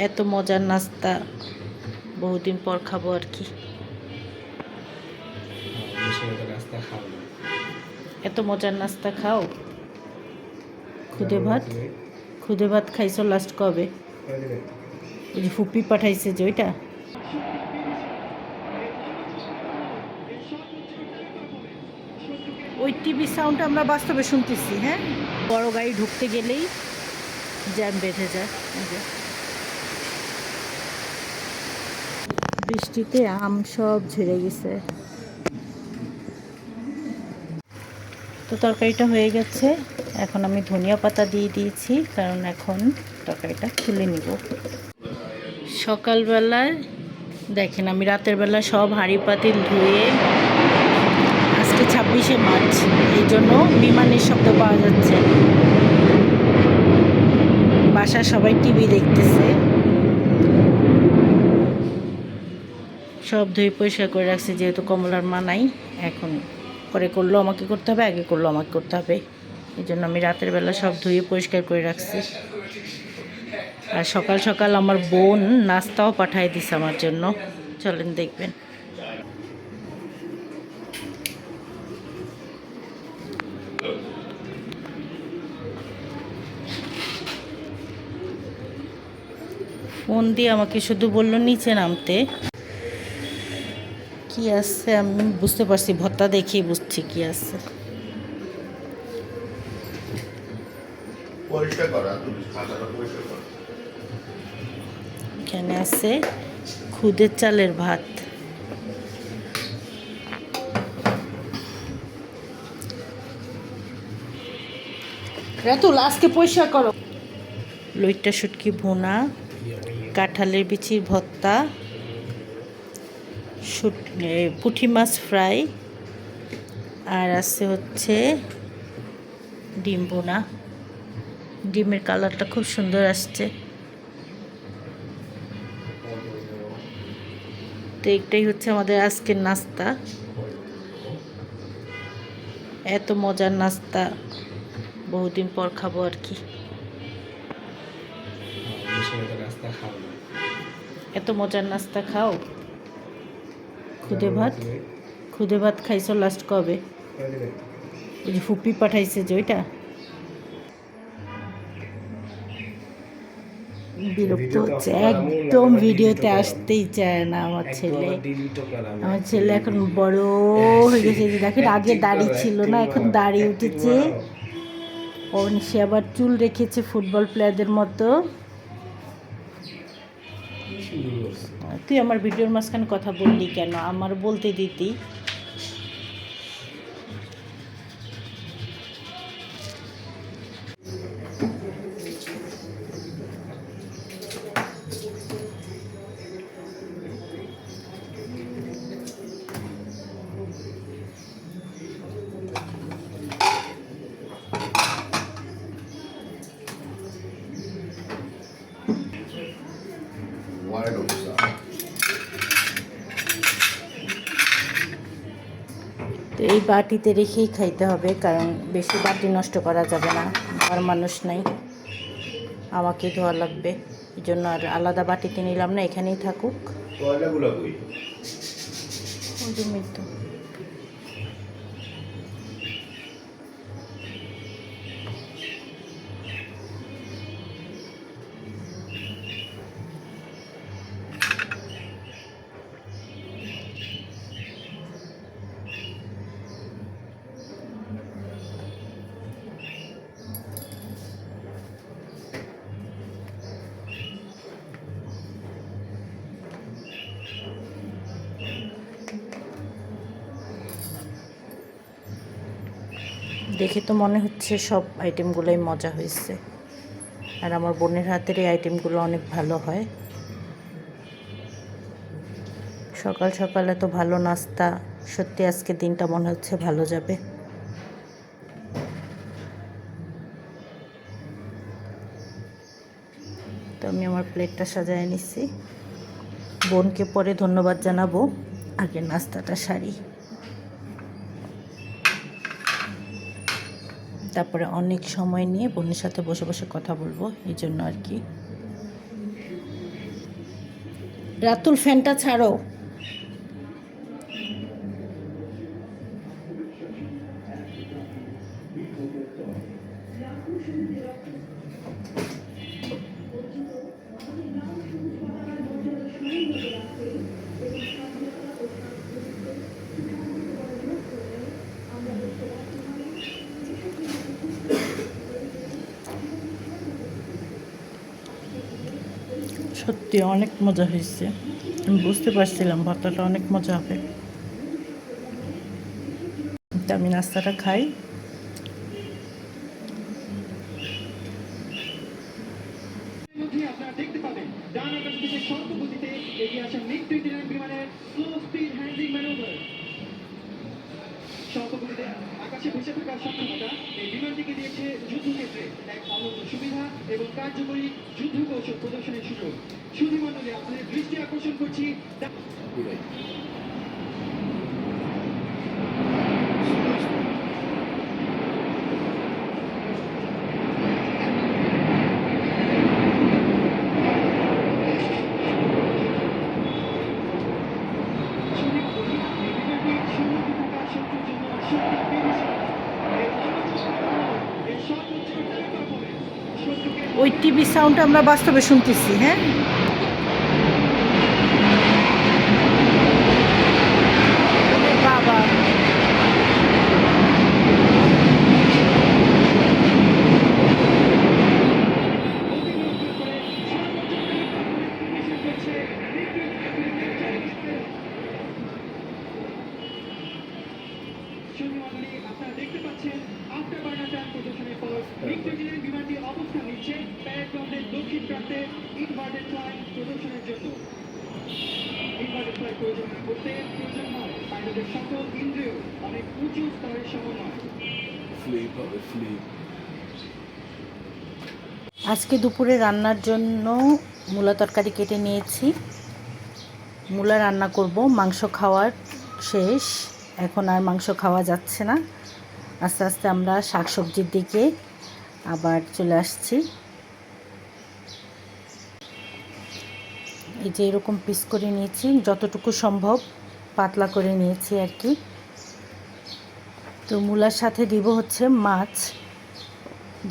এত মজার নাস্তা বহুদিন পর খাবো আর কি। এত মজার নাস্তা খাও। খুদে ভাত খাইছো লাস্ট কবে? ওই যে ফুপি পাঠাইছে যে ওইটা। ওই টিভি সাউন্ড আমরা বাস্তবে শুনতেছি। হ্যাঁ, বড় গাড়ি ঢুকতে গেলেই জ্যাম বেঁধে যায়। বৃষ্টিতে আম সব ঝরে গেছে। তো তরকারিটা হয়ে গেছে, এখন আমি ধনিয়া পাতা দিয়ে দিয়েছি, কারণ এখন তরকারিটা তুলে নিব। সকালবেলায় দেখেন আমি রাতের বেলা সব হাঁড়ি পাতিল ধুয়ে, আজকে 26শে মার্চ, এই জন্য বিমানের শব্দ পাওয়া যাচ্ছে। বাসায় সবাই টিভি দেখতেছে। সব ধুয়ে পরিষ্কার করে রাখছি, যেহেতু কমলার মা নাই। এখন পরে করলেও আমাকে করতে হবে, আগে করলেও আমাকে করতে হবে। এই জন্য আমি রাতের বেলা সব ধুয়ে পরিষ্কার করে রাখছি। আর সকাল সকাল আমার বোন নাস্তাও পাঠায় দিছে আমার জন্য, চলেন দেখবেন। ফোন দিয়ে আমাকে শুধু বললো নিচে নামতে। কি আছে আমি বুঝতে পারছি, ভর্তা দেখেই বুঝছি কি আছে। এখানে আছে খুদের চালের ভাত। রাতুল আজকে পরিষ্কার করো। লইট্টা শুটকি ভুনা, কাঁঠালের বিচির ভর্তা, পুঁটি মাছ ফ্রাই, আর আছে হচ্ছে ডিম ভুনা। ডিমের কালারটা খুব সুন্দর আসছে। তো এইটাই হচ্ছে আমাদের আজকের নাস্তা। এত মজার নাস্তা বহুদিন পর খাবো আর কি। এত মজার নাস্তা খাও। খুদে ভাত খাইছো লাস্ট কবে? ওই যে ফুপি পাঠাইছে যে ওইটা। বিরক্ত হচ্ছে একদম, ভিডিওতে আসতেই চায় না আমার ছেলে। আমার ছেলে এখন বড় হয়ে গেছে, দেখেন আগে দাড়ি ছিল না, এখন দাড়ি উঠেছে। সে আবার চুল রেখেছে ফুটবল প্লেয়ারদের মতো। তুই আমার ভিডিওর মাঝখানে কথা বললি কেন? আমার বলতে দিতি। তো এই বাটিতে রেখেই খাইতে হবে, কারণ বেশি বাটি নষ্ট করা যাবে না। আর মানুষ নাই, আমাকে ধোয়া লাগবে। এই জন্য আর আলাদা বাটিতে নিলাম না, এখানেই থাকুক। তো দেখে তো মনে হচ্ছে সব আইটেমগুলোই মজা হয়েছে। আর আমার বোনের হাতের এই আইটেমগুলো অনেক ভালো হয়। সকাল সকাল এত ভালো নাস্তা, সত্যি আজকে দিনটা মনে হচ্ছে ভালো যাবে। তো আমি আমার প্লেটটা সাজায় নিচ্ছি। বোনকে পরে ধন্যবাদ জানাবো, আগে নাস্তাটা সারি। তারপরে অনেক সময় নিয়ে বোনের সাথে বসে বসে কথা বলবো, এই জন্য আর কি। রাতুল ফ্যানটা ছাড়ো। সত্যি অনেক মজা হয়েছে, আমি বুঝতে পারছিলাম ভর্তাটা অনেক মজা হবে। আমি নাস্তাটা খাই। আপনারা দেখতে পাবেন ডান আকাশ থেকে স্বল্প গতিতে এগিয়ে আসা মিগ-29 বিমানের স্লো স্পিড হ্যান্ডলিং ম্যানুভার। স্বল্প গতিতে আকাশে ভেসে থাকার সক্ষমতা এই বিমানটিকে দিয়েছে যুদ্ধক্ষেত্রে এক অনন্য সুবিধা এবং কার্যকরী যুদ্ধ কৌশল প্রদর্শনের সুযোগ। সুধীমণ্ডলী, আপনাদের দৃষ্টি আকর্ষণ করছি ওই টিভি সাউন্ড আমরা বাস্তবে শুনতেছি। হ্যাঁ, বাবা আপনারা দেখতে পাচ্ছেন আফটার বার্নার টার্ন প্রদর্শনের পর মিগ-29 বিমানটি অবস্থান নিচ্ছে প্যারাগ্রাউন্ডের দক্ষিণ প্রান্তে ইনভার্টেড ফ্লাই প্রদর্শনের জন্য। ইনভার্টেড ফ্লাই পরিচালনা করতে প্রয়োজন হয় পাইলটের সকল ইন্দ্রিয় অনেক উঁচু স্তরের সমন্বয়। আজকে দুপুরে রান্নার জন্য মূলা তরকারি কেটে নিয়েছি। মূলা রান্না করব। মাংস খাওয়ার শেষ, এখন আর মাংস খাওয়া যাচ্ছে না। আস্তে আস্তে আমরা শাকসবজির দিকে আবার চলে আসছি। এই যে এরকম পিস করে নিয়েছি, যতটুকু সম্ভব পাতলা করে নিয়েছি আর কি। তো মূলার সাথে দিব হচ্ছে মাছ,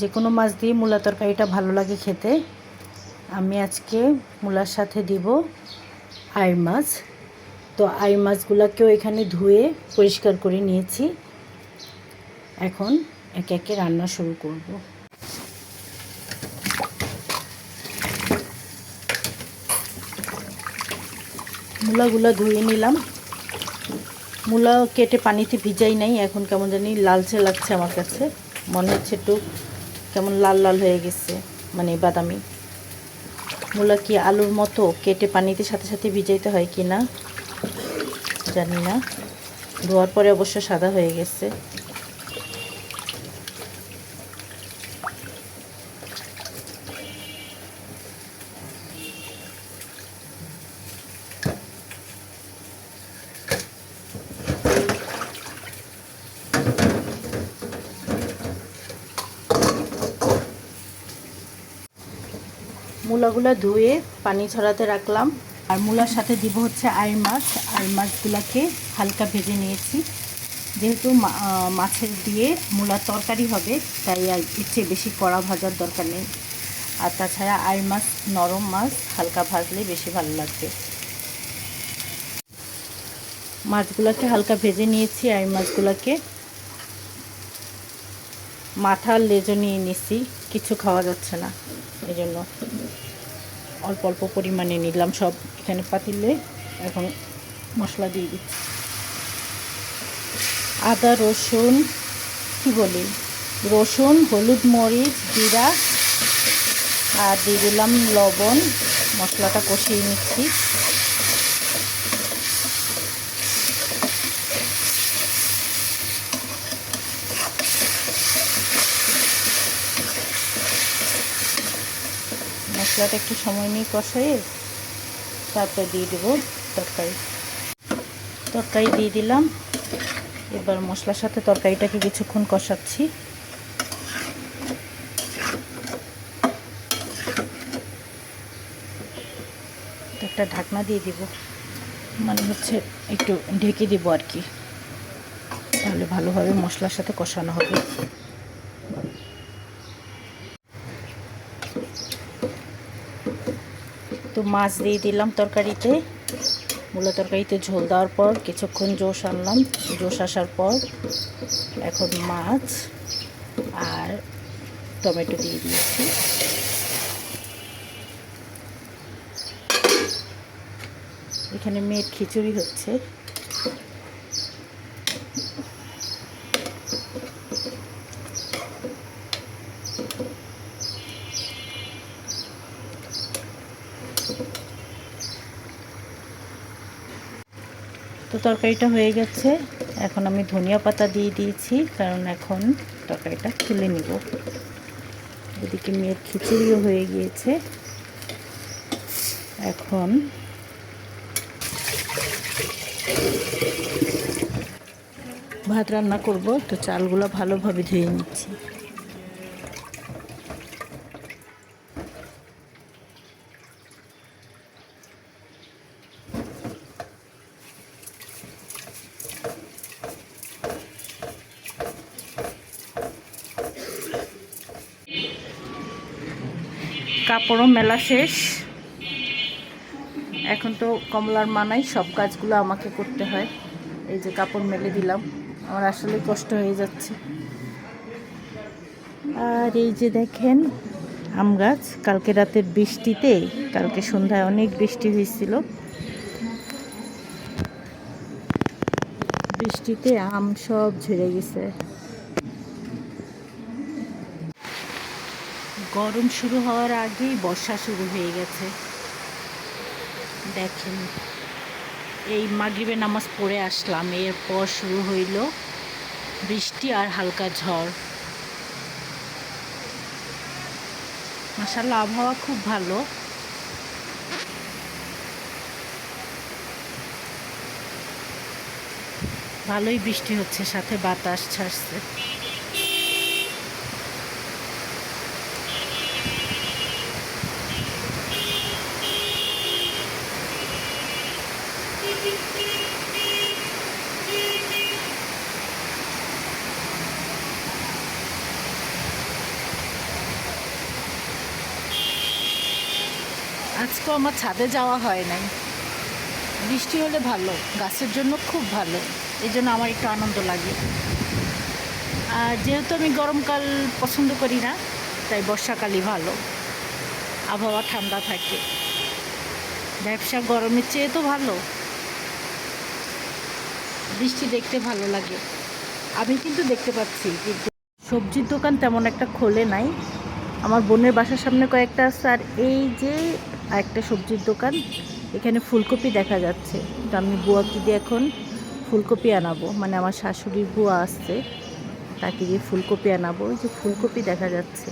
যে কোনো মাছ দিয়ে মূলা তরকারিটা ভালো লাগে খেতে। আমি আজকে মূলার সাথে দিব আইড় মাছ। তো আইড় মাছগুলোকেও এখানে ধুয়ে পরিষ্কার করে নিয়েছি। এখন একে একে রান্না শুরু করব। মূলাগুলো ধুয়ে নিলাম। মূলা কেটে পানিতে ভিজাই নাই, এখন কেমন জানি লালচে লাগছে আমার কাছে, মনে হচ্ছে একটু কেমন লাল লাল হয়ে গেছে, মানে বাদামি। মূলা কি আলুর মতো কেটে পানিতে সাথে সাথে ভিজাইতে হয় কি না জানি না, ধোয়ার পরে অবশ্য সাদা হয়ে গেছে। মূলাগুলো ধুয়ে পানি ছড়াতে রাখলাম। আর মূলার সাথে দিব হচ্ছে আইড় মাছ। আইড় মাছগুলোকে হালকা ভেজে নিয়েছি, যেহেতু মাছের দিয়ে মূলার তরকারি হবে তাই আর ইচ্ছে বেশি কড়া ভাজার দরকার নেই। আর তাছাড়া আইড় মাছ নরম মাছ, হালকা ভাজলে বেশি ভালো লাগবে। মাছগুলোকে হালকা ভেজে নিয়েছি। আইড় মাছগুলোকে মাথার লেজও নিয়ে নিছি, কিছু খাওয়া যাচ্ছে না, এই জন্য অল্প অল্প পরিমাণে নিলাম সব এখানে পাতিলে। এখন মশলা দিয়ে দিচ্ছি, আদা রসুন, কি বলি, রসুন, হলুদ, মরিচ, জিরা আর দিয়ে দিলাম লবণ। মশলাটা কষিয়ে নিচ্ছি। মশলাটা একটু সময় নিয়ে কষাই তারপর দিয়ে দেবো তরকারি দিয়ে দিলাম। এবার মশলার সাথে তরকারিটাকে কিছুক্ষণ কষাচ্ছি। একটা ঢাকনা দিয়ে দিব, মানে হচ্ছে একটু ঢেকে দিব আর কি, তাহলে ভালোভাবে মশলার সাথে কষানো হবে। তো মাছ দিয়ে দিলাম তরকারিতে, মূলা তরকারিতে ঝোল দেওয়ার পর কিছুক্ষণ জোশ আনলাম, জোশ আসার পর এখন মাছ আর টমেটো দিয়ে দিয়েছি। এখানে মেয়ের খিচুড়ি হচ্ছে। তো তরকারিটা হয়ে গেছে, এখন আমি ধনিয়া পাতা দিয়ে দিয়েছি, কারণ এখন তরকারিটা তুলে নিব। এদিকে মেয়ের খিচুড়িও হয়ে গিয়েছে। এখন ভাত রান্না করব, তো চালগুলো ভালোভাবে ধুয়ে নিচ্ছি। কাপড়ও মেলা শেষ, এখন তো কমলার মানাই, সব কাজগুলো আমাকে করতে হয়। এই যে কাপড় মেলে দিলাম, আমার আসলে কষ্ট হয়ে যাচ্ছে। আর এই যে দেখেন আম গাছ, কালকে রাতের বৃষ্টিতে, কালকে সন্ধ্যায় অনেক বৃষ্টি হয়েছিল, বৃষ্টিতে আম সব ঝরে গেছে। গরম শুরু হওয়ার আগেই বর্ষা শুরু হয়ে গেছে। দেখেন এই মাগরিবের নামাজ পড়ে আসলাম, এরপর শুরু হইল বৃষ্টি আর হালকা ঝড়। মাশাআল্লাহ আবহাওয়া খুব ভালো। ভালোই বৃষ্টি হচ্ছে, সাথে বাতাস ছাড়ছে। আজকেও আমার ছাদে যাওয়া হয় নাই, বৃষ্টি হলে ভালো, গাছের জন্য খুব ভালো, এই জন্য আমার একটু আনন্দ লাগে। আর যেহেতু আমি গরমকাল পছন্দ করি না, তাই বর্ষাকালই ভালো, আবহাওয়া ঠান্ডা থাকে, ব্যবসা গরমের চেয়ে তো ভালো। বৃষ্টি দেখতে ভালো লাগে। আমি কিন্তু দেখতে পাচ্ছি, কিন্তু সবজির দোকান তেমন একটা খোলে নাই। আমার বোনের বাসার সামনে কয়েকটা আছে, আর এই যে একটা সবজির দোকান, এখানে ফুলকপি দেখা যাচ্ছে। তো আমি বুয়াকে দিয়ে এখন ফুলকপি আনাবো, মানে আমার শাশুড়ির বুয়া আসছে, তাকে দিয়ে ফুলকপি আনাবো। ওই যে ফুলকপি দেখা যাচ্ছে,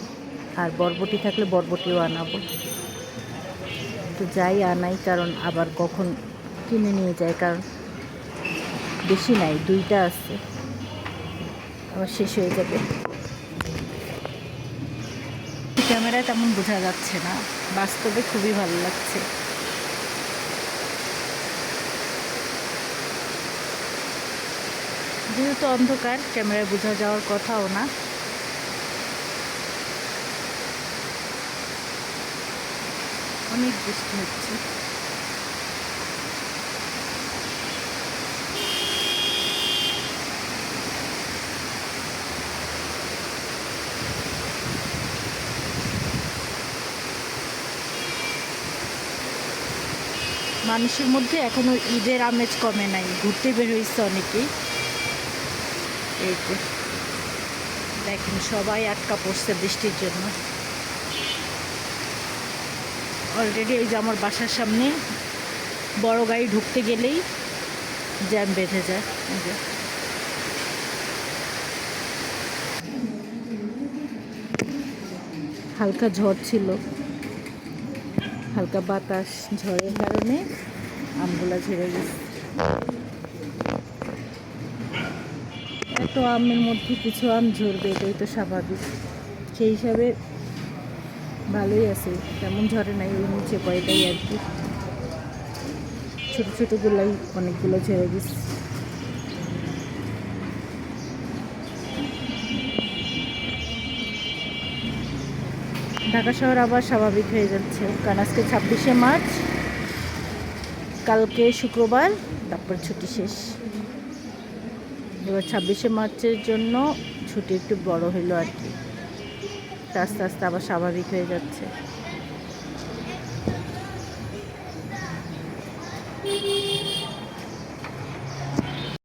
আর বরবটি থাকলে বরবটিও আনাবো। তো যাই আনাই, কারণ আবার কখন কিনে নিয়ে যায়, কারণ বেশি নাই, 2টা আছে, আবার শেষ হয়ে যাবে। ক্যামেরায় তেমন বোঝা যাচ্ছে না, বাস্তবে খুবই ভালো লাগছে। যেহেতু অন্ধকার, ক্যামেরায় বোঝা যাওয়ার কথাও না। অনেক বৃষ্টি হচ্ছে। মানুষের মধ্যে এখনো ঈদের আমেজ কমে নাই, ঘুরতে বের হয়েছে অনেকেই। এই যে দেখেন সবাই আটকা পড়ছে বৃষ্টির জন্য। অলরেডি এই যে আমার বাসার সামনে বড় গাড়ি ঢুকতে গেলেই জ্যাম বেঁধে যায়। এই যে হালকা ঝড় ছিল, হালকা বাতাস, ঝড়ের কারণে আমগুলা ঝরে গেছে। এত আমের মধ্যে কিছু আম ঝরবে, এটাই তো স্বাভাবিক। সেই হিসাবে ভালোই আছে, তেমন ঝরে নাই, ওই নিচে কয়টাই আর কি। ছোটো ছোটোগুলাই অনেকগুলো ছেড়ে গেছে। ঢাকা শহর আবার স্বাভাবিক হয়ে যাচ্ছে, কারণ আজকে 26শে মার্চ, কালকে শুক্রবার, তারপর ছুটি শেষ। এবার 26শে মার্চের জন্য ছুটি একটু বড় হইলো আর কি, আস্তে আস্তে আবার স্বাভাবিক হয়ে যাচ্ছে।